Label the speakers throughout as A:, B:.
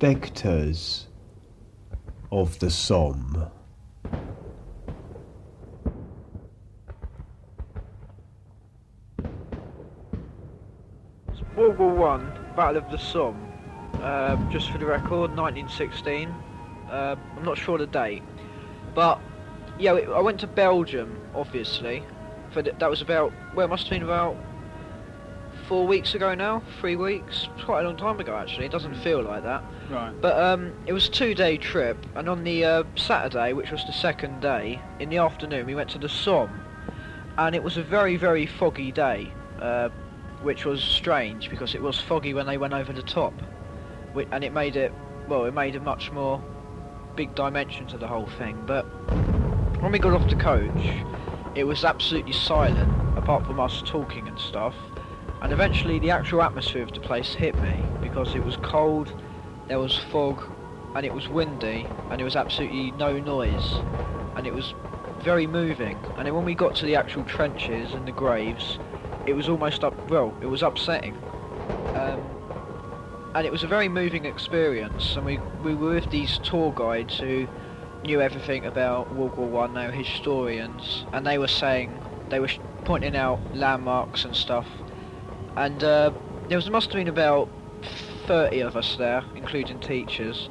A: Spectres of the Somme.
B: World War One, Battle of the Somme. Just for the record, 1916. I'm not sure the date, but yeah, I went to Belgium, obviously. That was about, well, it must have been about 4 weeks ago now, 3 weeks. It's quite a long time ago actually. It doesn't feel like that.
C: Right.
B: But it was a 2-day trip, and on the Saturday, which was the second day, in the afternoon, we went to the Somme, and it was a very, very foggy day. Which was strange because it was foggy when they went over the top, and it made it, well, it made a much more big dimension to the whole thing. But when we got off the coach, it was absolutely silent apart from us talking and stuff, and eventually the actual atmosphere of the place hit me because it was cold, there was fog, and it was windy, and there was absolutely no noise, and it was very moving. And then when we got to the actual trenches and the graves, it was almost it was upsetting, and it was a very moving experience. And we were with these tour guides who knew everything about World War One. They were historians, and they were pointing out landmarks and stuff. And must have been about 30 of us there, including teachers.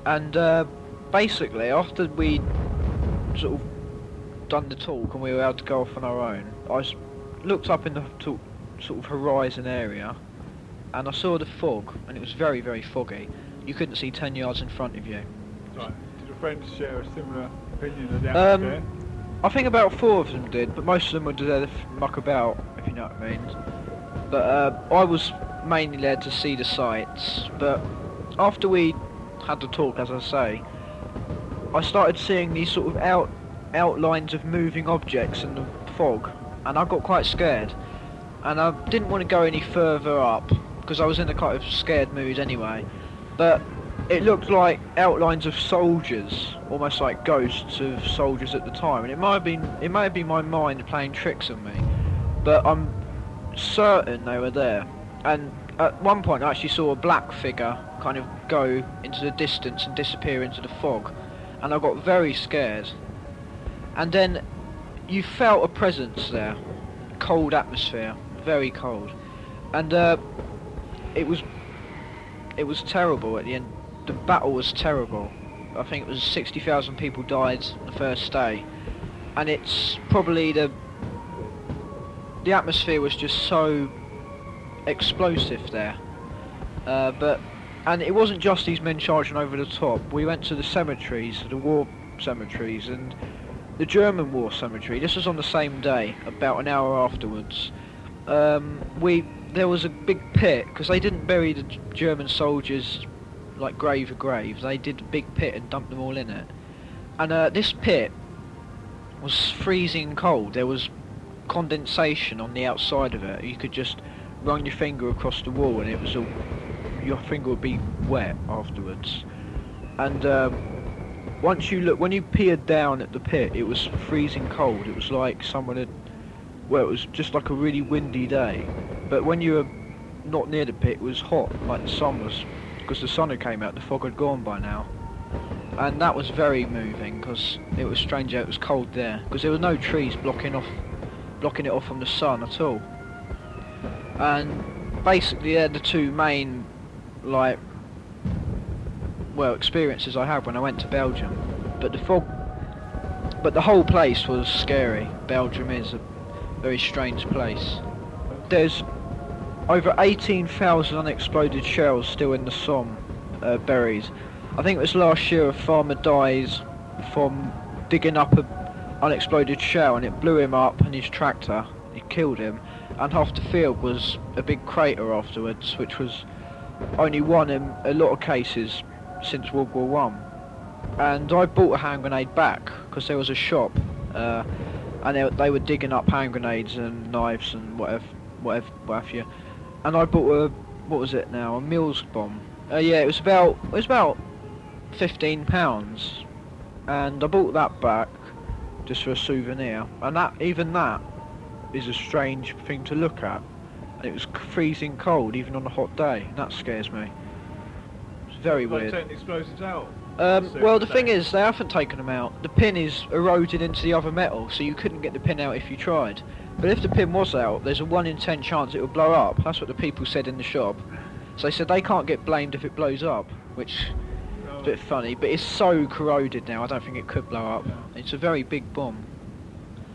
B: And basically, after we sort of done the talk and we were able to go off on our own, I looked up in the sort of horizon area, and I saw the fog, and it was very, very foggy. You couldn't see 10 yards in front of you.
C: Right. Did your friends share a similar opinion of the atmosphere?
B: I think about 4 of them did, but most of them were there to muck about, if you know what I mean. But I was mainly there to see the sights. But after we had the talk, as I say, I started seeing these sort of outlines of moving objects in the fog, and I got quite scared, and I didn't want to go any further up because I was in a kind of scared mood anyway. But it looked like outlines of soldiers, almost like ghosts of soldiers at the time, and it may have been my mind playing tricks on me, but I'm certain they were there. And at one point I actually saw a black figure kind of go into the distance and disappear into the fog, and I got very scared. And then you felt a presence there, cold atmosphere, very cold, and it was terrible at the end. The battle was terrible. I think it was 60,000 people died the first day, and it's probably the atmosphere was just so explosive there. And it wasn't just these men charging over the top. We went to the cemeteries, the war cemeteries, and the German war cemetery. This was on the same day, about an hour afterwards. There was a big pit, because they didn't bury the German soldiers like grave to grave. They did a big pit and dumped them all in it. And this pit was freezing cold. There was condensation on the outside of it. You could just run your finger across the wall and your finger would be wet afterwards. And when you peered down at the pit, it was freezing cold. It was like it was just like a really windy day. But when you were not near the pit, it was hot, like the sun was, because the sun had came out, the fog had gone by now. And that was very moving, because it was strange how it was cold there, because there were no trees blocking it off from the sun at all. And basically they're the two main experiences I had when I went to Belgium. But the whole place was scary. Belgium is a very strange place. There's over 18,000 unexploded shells still in the Somme, buried. I think it was last year a farmer dies from digging up an unexploded shell, and it blew him up and his tractor, it killed him, and half the field was a big crater afterwards, which was only one in a lot of cases since World War One. And I bought a hand grenade back because there was a shop, and they were digging up hand grenades and knives and whatever have you. And I bought a Mills bomb. Yeah, it was about £15, and I bought that back just for a souvenir. And that is a strange thing to look at. And it was freezing cold even on a hot day, and that scares me. It's very
C: Like
B: weird.
C: taking explosives out.
B: Well, the thing is, they haven't taken them out. The pin is eroded into the other metal, so you couldn't get the pin out if you tried. But if the pin was out, there's a 1 in 10 chance it would blow up. That's what the people said in the shop. So they said they can't get blamed if it blows up, which is a bit funny. But it's so corroded now, I don't think it could blow up. It's a very big bomb.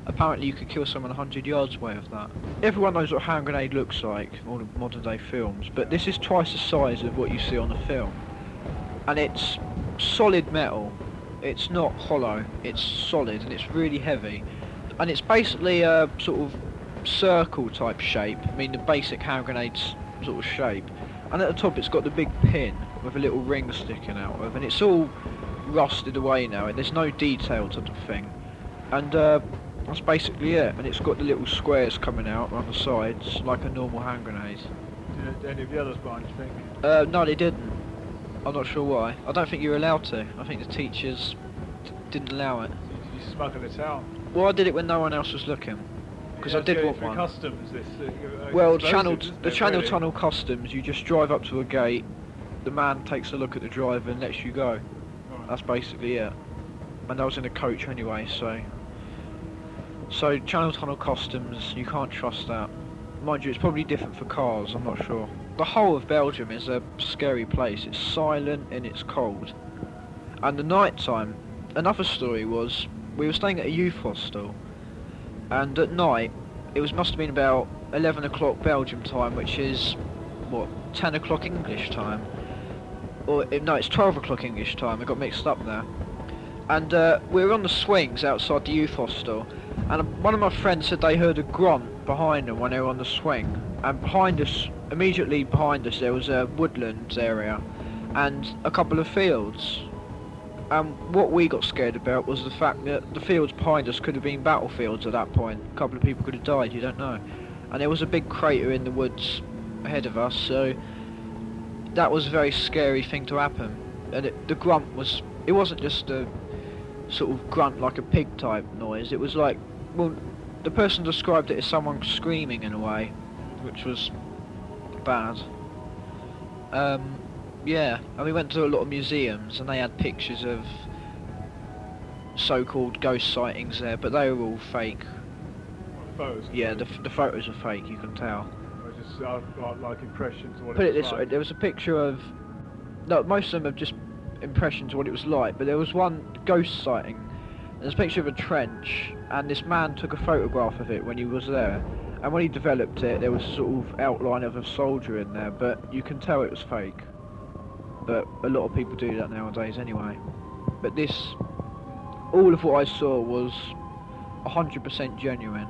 B: Apparently you could kill someone 100 yards away with that. Everyone knows what a hand grenade looks like, all the modern day films, but this is twice the size of what you see on the film. And it's solid metal. It's not hollow, it's solid and it's really heavy. And it's basically a sort of circle type shape, I mean the basic hand grenade's sort of shape. And at the top it's got the big pin with a little ring sticking out of, and it's all rusted away now, and there's no detail to the thing. And that's basically it, and it's got the little squares coming out on the sides like a normal hand grenade.
C: Did any of the others buy anything?
B: No, they didn't. I'm not sure why. I don't think you're allowed to. I think the teachers didn't allow it.
C: Did you smuggle it out?
B: Well, I did it when no one else was looking, because I did want one.
C: Customs, this,
B: Well,
C: explosives,
B: the Channel
C: really?
B: Tunnel Customs, you just drive up to a gate, the man takes a look at the driver and lets you go.
C: Right.
B: That's basically it. And I was in a coach anyway, so Channel Tunnel Customs, you can't trust that. Mind you, it's probably different for cars, I'm not sure. The whole of Belgium is a scary place. It's silent and it's cold. And the night time, another story was, we were staying at a youth hostel, and at night, must have been about 11 o'clock Belgium time, which is, what, 10 o'clock English time? Or, no, it's 12 o'clock English time, I got mixed up there. And we were on the swings outside the youth hostel, and one of my friends said they heard a grunt behind them when they were on the swing. And behind us, immediately behind us, there was a woodlands area and a couple of fields. And what we got scared about was the fact that the fields behind us could have been battlefields at that point. A couple of people could have died, you don't know. And there was a big crater in the woods ahead of us, so that was a very scary thing to happen. And the grunt was, it wasn't just a sort of grunt like a pig type noise, it was like, well, the person described it as someone screaming in a way, which was bad. Yeah, and we went to a lot of museums and they had pictures of so-called ghost sightings there, but they were all fake.
C: Photos?
B: Yeah, the photos are fake, you can tell.
C: Or just like impressions of what
B: Put it
C: it was
B: this way,
C: like.
B: there was a picture of, no, most of them are just impressions of what it was like, but there was one ghost sighting, and there's a picture of a trench, and this man took a photograph of it when he was there, and when he developed it, there was a sort of outline of a soldier in there, but you can tell it was fake. But a lot of people do that nowadays anyway. But this, all of what I saw was 100% genuine.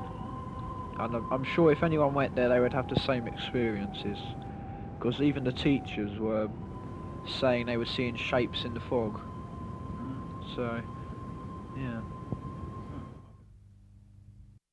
B: And I'm sure if anyone went there, they would have the same experiences. Because even the teachers were saying they were seeing shapes in the fog. So, yeah.